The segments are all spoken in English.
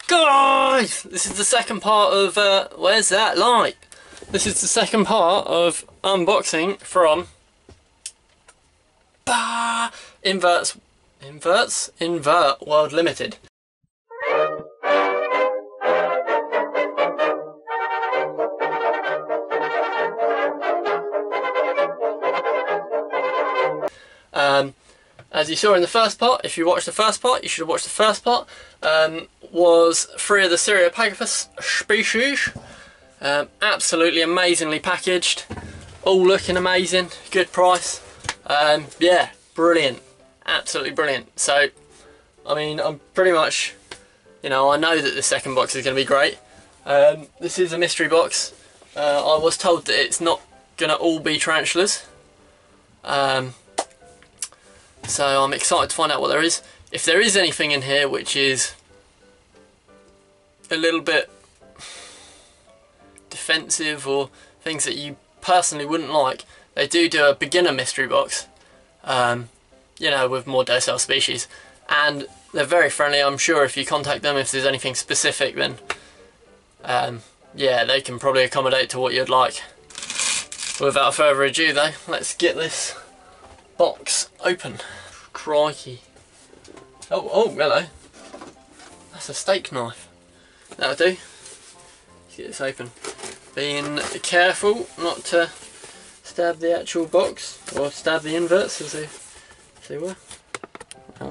Guys, this is the second part of, where's that light? This is the second part of unboxing from Invert World Limited. As you saw in the first part, if you watched the first part, you should have watched the first part, was 3 of the Cereopagophus species. Absolutely amazingly packaged, all looking amazing, good price. Yeah, brilliant, absolutely brilliant. So, I mean, I'm pretty much, you know, I know that the second box is going to be great. This is a mystery box. I was told that it's not going to all be tarantulas. So I'm excited to find out what there is. If there is anything in here which is a little bit defensive or things that you personally wouldn't like, they do a beginner mystery box, you know, with more docile species, and they're very friendly. I'm sure if you contact them, if there's anything specific, then yeah, they can probably accommodate to what you'd like. Without further ado though, let's get this box open. Crikey. Oh, hello. That's a steak knife. That'll do. Let's get this open. Being careful not to stab the actual box, or stab the inverts as they were.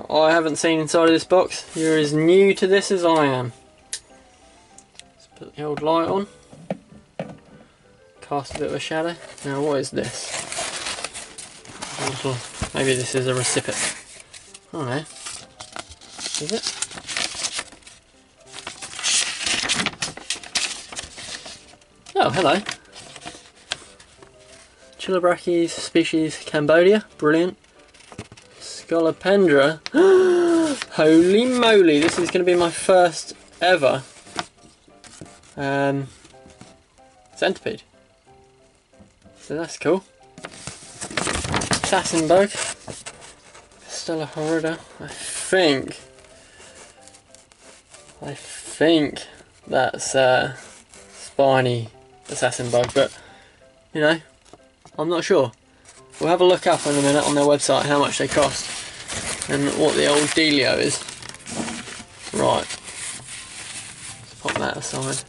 I haven't seen inside of this box. You're as new to this as I am. Let's put the old light on. Cast a bit of a shadow. Now what is this? Maybe this is a recipient. I don't know. Is it? Oh, hello. Chilobrachys species Cambodia. Brilliant. Scolopendra. Holy moly, this is going to be my first ever centipede. So that's cool. Assassin bug. Stella horrida. I think that's spiny assassin bug, but you know, I'm not sure. We'll have a look up in a minute on their website how much they cost and what the old dealio is. Right. Let's pop that aside.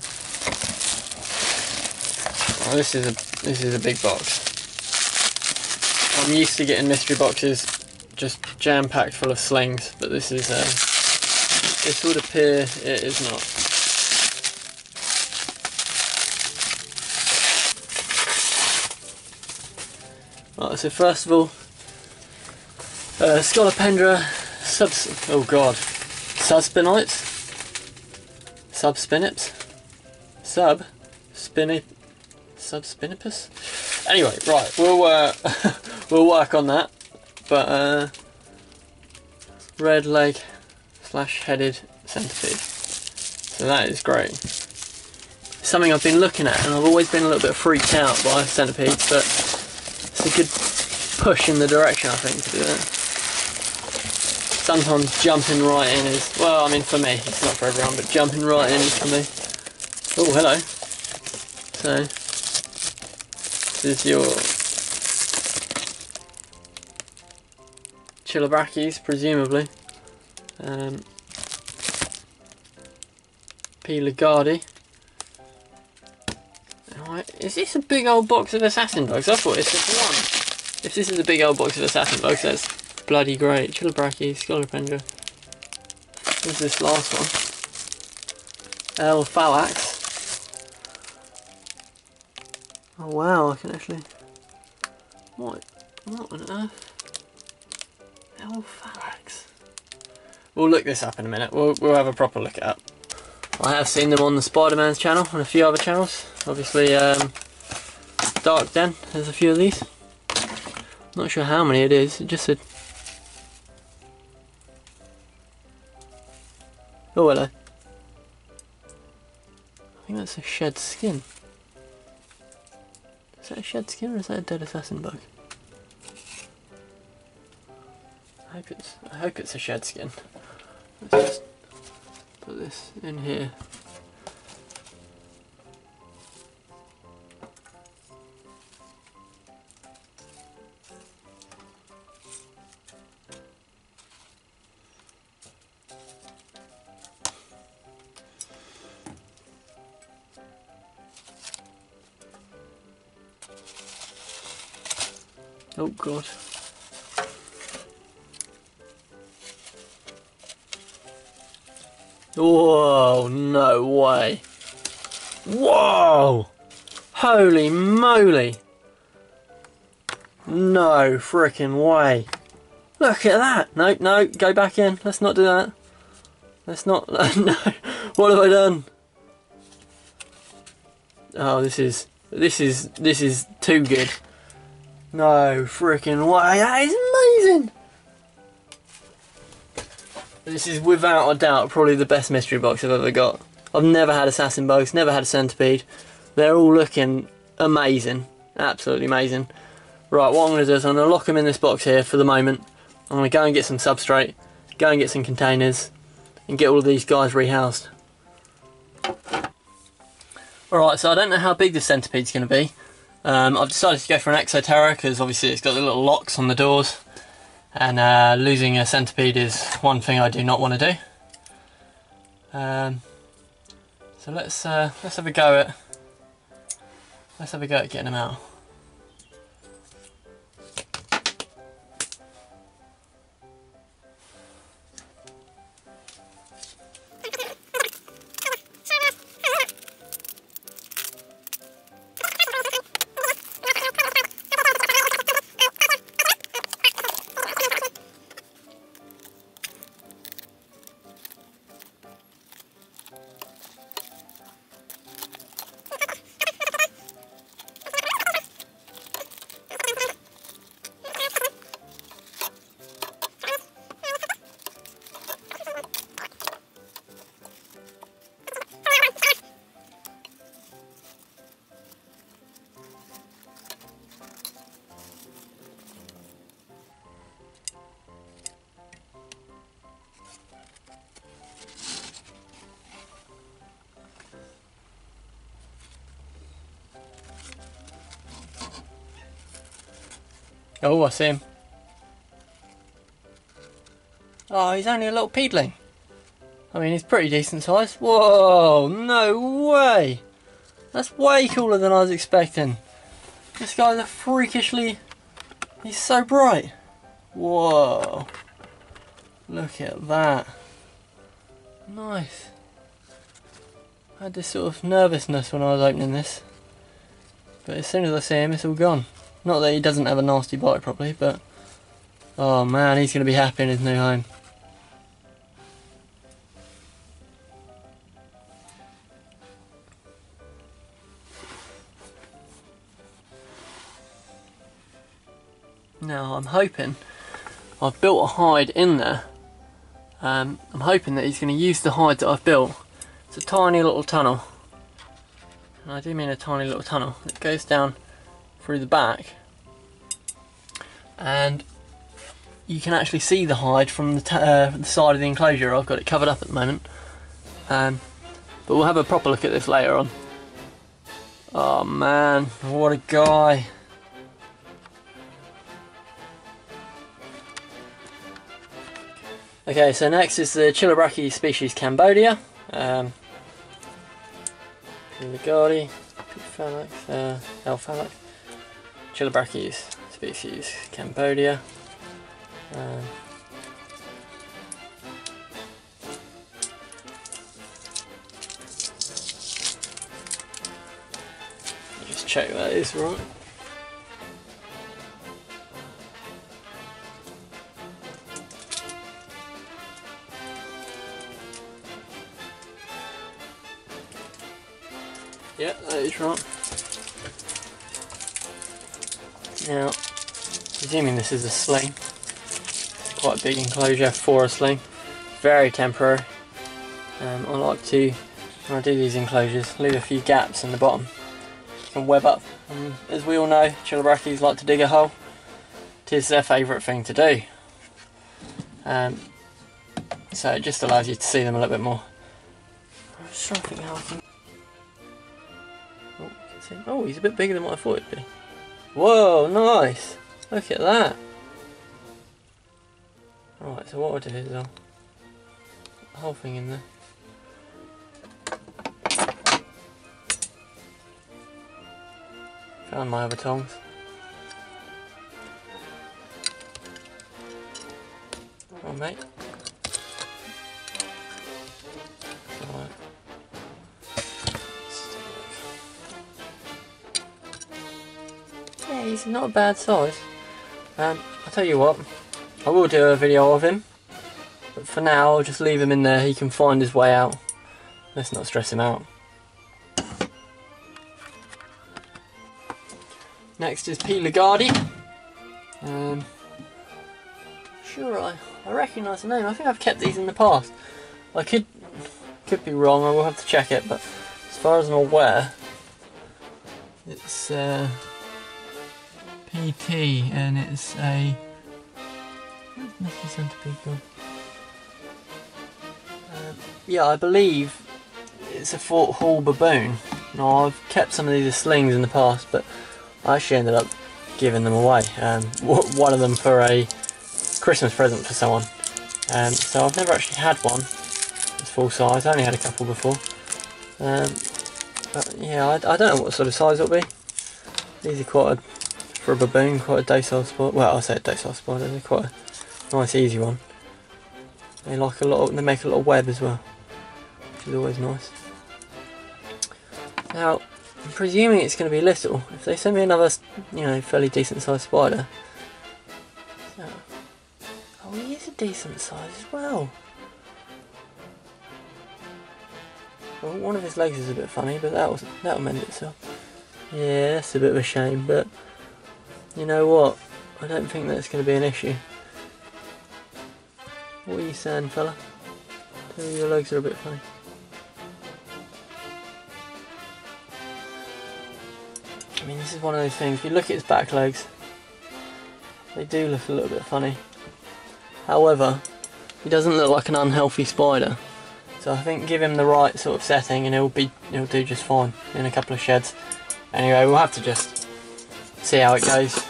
Oh, this is a big box. I'm used to getting mystery boxes just jam-packed full of slings, but this is this would appear it is not. Right, so first of all, Scolopendra subspinipus. Anyway, right, we'll we'll work on that. But red leg / headed centipede. So that is great. Something I've been looking at, and I've always been a little bit freaked out by centipedes, but it's a good push in the direction, I think, to do that. Sometimes jumping right in is, well, I mean for me, it's not for everyone, but jumping right in is for me. Oh, hello. So, this is your Chilobrachys, presumably. P. Lagardi. Right, is this a big old box of assassin bugs? I thought it's just one. If this is a big old box of assassin bugs, that's bloody great. Chilobrachys, Scolopendra. What's this last one? L. Phalax. Oh wow, I can actually... What on earth? L. Phalax. We'll look this up in a minute. We'll have a proper look it up. I have seen them on the Spider-Man's channel and a few other channels. Obviously, Dark Den has a few of these. Not sure how many it is. It just said. Oh hello. I think that's a shed skin. Is that a shed skin or is that a dead assassin bug? I hope it's a shed skin. Let's just put this in here. Oh God. Whoa, no way. Whoa! Holy moly. No frickin' way. Look at that. No, no, go back in. Let's not do that. Let's not. No. What have I done? Oh, this is too good. No frickin' way. That is amazing. This is without a doubt probably the best mystery box I've ever got. I've never had assassin bugs, never had a centipede. They're all looking amazing. Absolutely amazing. Right, what I'm going to do is I'm going to lock them in this box here for the moment. I'm going to go and get some substrate, go and get some containers, and get all of these guys rehoused. Alright, so I don't know how big the centipede's going to be. I've decided to go for an exoterra because obviously it's got the little locks on the doors, and losing a centipede is one thing I do not want to do. So let's have a go at getting them out. Oh, I see him. Oh, he's only a little peedling. I mean, he's pretty decent size. Whoa, no way. That's way cooler than I was expecting. This guy's a freakishly... He's so bright. Whoa. Look at that. Nice. I had this sort of nervousness when I was opening this. But as soon as I see him, it's all gone. Not that he doesn't have a nasty bite probably, but... Oh man, he's going to be happy in his new home. Now I'm hoping... I've built a hide in there. I'm hoping that he's going to use the hide that I've built. It's a tiny little tunnel. And I do mean a tiny little tunnel. It goes down through the back, and you can actually see the hide from the side of the enclosure. I've got it covered up at the moment, but we'll have a proper look at this later on. Oh man, what a guy. Okay, so next is the Chilobrachys species Cambodia. Piligari, Phalanx, L-Phalanx. Chilobrachys species Cambodia. Just check that is right. Yeah, that is right. Now, presuming this is a sling, it's quite a big enclosure for a sling, very temporary. I like to, when I do these enclosures, leave a few gaps in the bottom. You can web up, and as we all know, Chilobrachys like to dig a hole. It is their favourite thing to do. So it just allows you to see them a little bit more. Just trying to think how I can... Oh, you can see. Oh, he's a bit bigger than what I thought he'd be. Whoa, nice! Look at that! Right, so what I'll do is I'll put the whole thing in there. Found my other tongs. Come on, mate. Right. Yeah, he's not a bad size. I'll tell you what, I will do a video of him, but for now I'll just leave him in there. He can find his way out. Let's not stress him out. Next is P. Lagarde. Sure, I recognise the name. I think I've kept these in the past. I could be wrong. I will have to check it, but as far as I'm aware, it's PT, and it's a... Where's Mr. Centipede gone? Yeah, I believe it's a Fort Hall baboon. Now, I've kept some of these as slings in the past, but I actually ended up giving them away. One of them for a Christmas present for someone. So I've never actually had one that's full size. I only had a couple before. But yeah, I don't know what sort of size it'll be. These are quite a, for a baboon, quite a docile spider. Well, I say a docile spider. They're quite a nice, easy one. They like a lot. They make a lot of web as well, which is always nice. Now, I'm presuming it's going to be little. If they send me another, you know, fairly decent sized spider. So, oh, he is a decent size as well. Well, one of his legs is a bit funny, but that'll mend itself. Yeah, that's a bit of a shame, but you know what? I don't think that's going to be an issue. What are you saying, fella? Tell me your legs are a bit funny. I mean, this is one of those things, if you look at his back legs, they do look a little bit funny. However, he doesn't look like an unhealthy spider. So I think give him the right sort of setting and he'll do just fine in a couple of sheds. Anyway, we'll have to just see how it goes.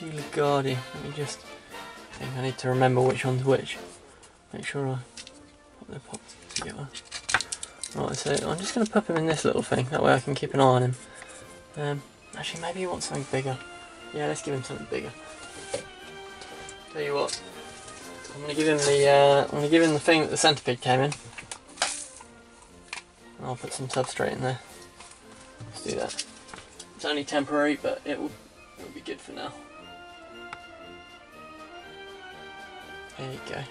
Lagarde, let me just, I think I need to remember which one's which. Make sure I put the pots together. Right, so I'm just going to pop him in this little thing, that way I can keep an eye on him. Actually, maybe he wants something bigger. Yeah, let's give him something bigger. Tell you what, I'm going to give him the thing that the centipede came in. I'll put some substrate in there. Let's do that. It's only temporary, but it'll be good for now. There you go.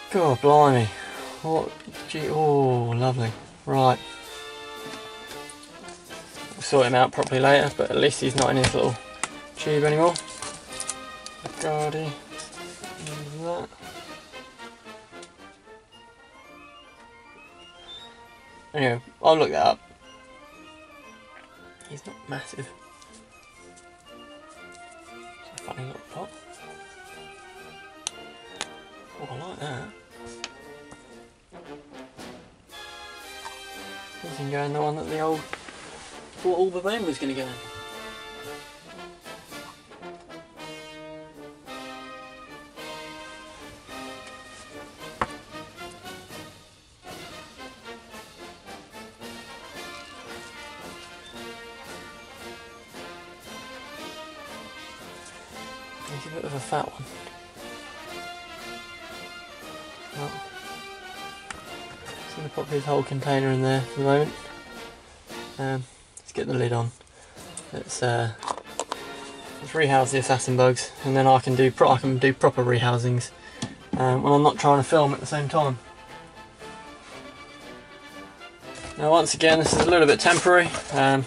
God blimey. What? Gee, oh, lovely. Right. We'll sort him out properly later, but at least he's not in his little tube anymore. Lagarde. That. Anyway, I'll look that up. He's not massive. It's a funny little pot. Oh, I like that. He can go in the one that the old Fort Hall baboon was going to go in. He's a bit of a fat one. Well, just going to pop his whole container in there for the moment. Let's get the lid on. Let's rehouse the assassin bugs, and then I can do proper rehousings when I'm not trying to film at the same time. Now, once again, this is a little bit temporary. You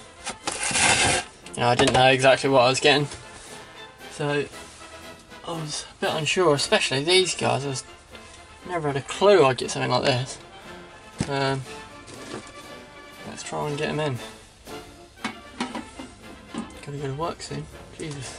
know, I didn't know exactly what I was getting, so I was a bit unsure, especially these guys. I never had a clue I'd get something like this. Let's try and get them in. Gotta go to work soon. Jesus.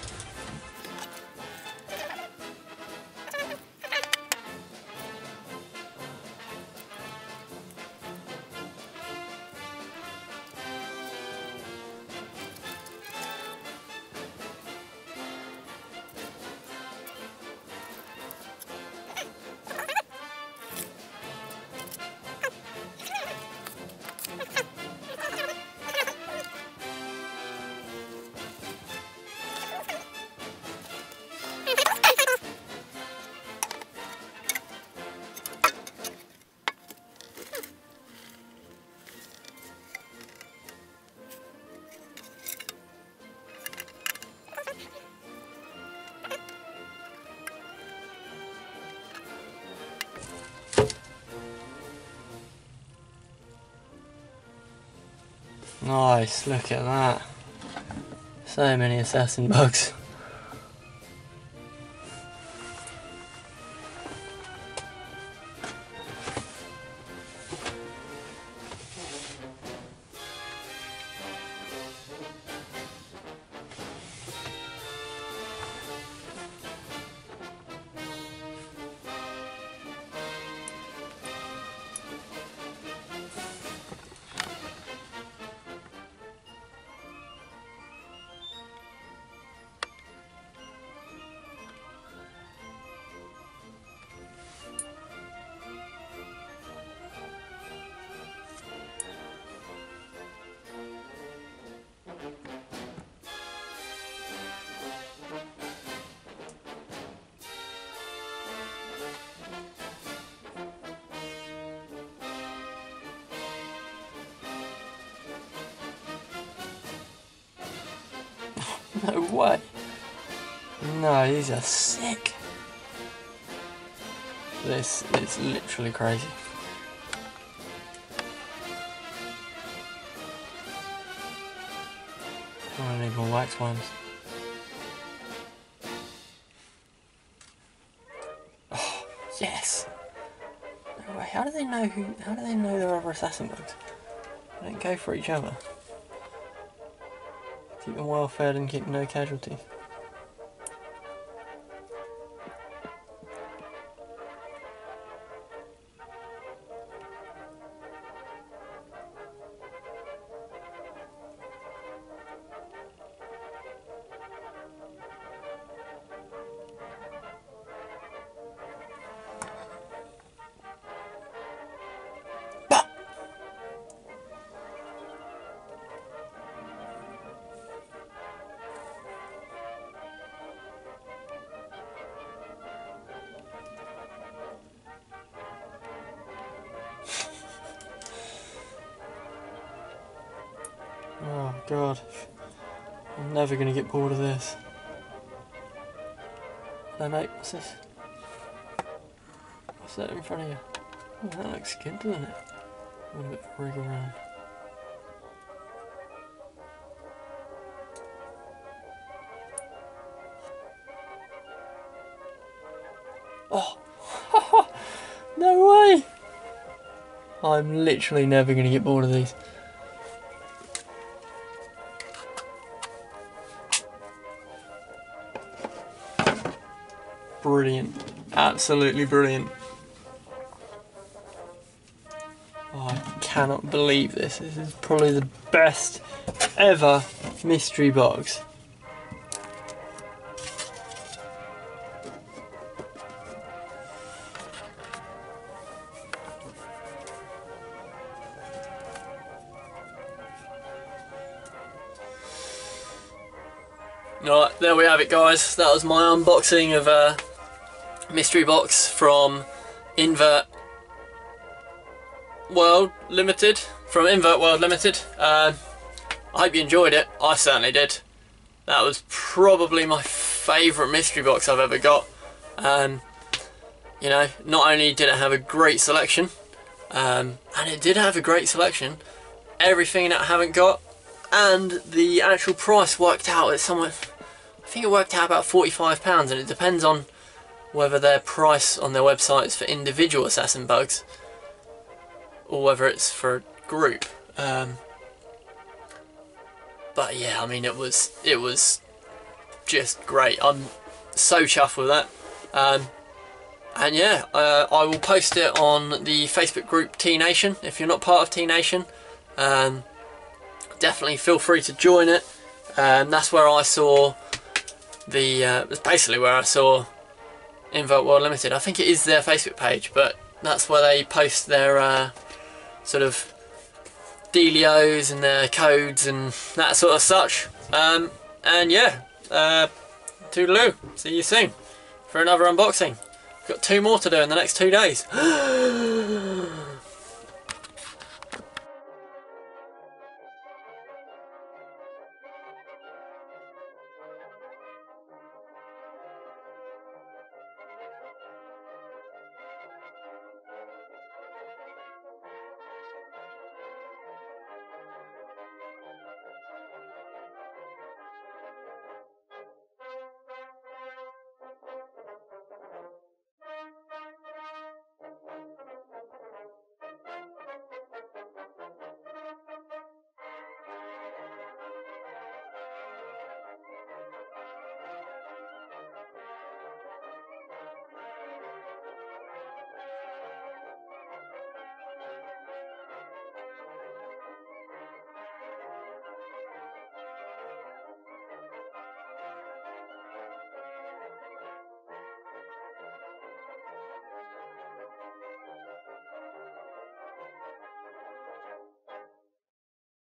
Nice, look at that. So many assassin bugs. No way. No, these are sick. This is literally crazy. I need more wax ones. Oh, yes. No way. How do they know there are other assassin bugs? They don't go for each other. Keep them well fed and keep no casualties. Oh god, I'm never going to get bored of this. No mate, what's this? What's that in front of you? Oh, that looks good, doesn't it? A little bit of a rig around. Oh! No way! I'm literally never going to get bored of these. Brilliant. Absolutely brilliant. Oh, I cannot believe this. This is probably the best ever mystery box. Alright, there we have it guys. That was my unboxing of a mystery box from Invert World Limited. I hope you enjoyed it. I certainly did. That was probably my favourite mystery box I've ever got. You know, not only did it have a great selection, and it did have a great selection, everything that I haven't got, and the actual price worked out at somewhere, I think it worked out about £45, and it depends on whether their price on their website is for individual assassin bugs or whether it's for a group. But yeah, I mean, it was just great. I'm so chuffed with that. And yeah, I will post it on the Facebook group T Nation. If you're not part of T Nation, definitely feel free to join it. That's where I saw that's basically where I saw Invert World Limited. I think it is their Facebook page, but that's where they post their sort of dealios and their codes and that sort of such. And yeah, toodaloo, see you soon for another unboxing. Got 2 more to do in the next 2 days.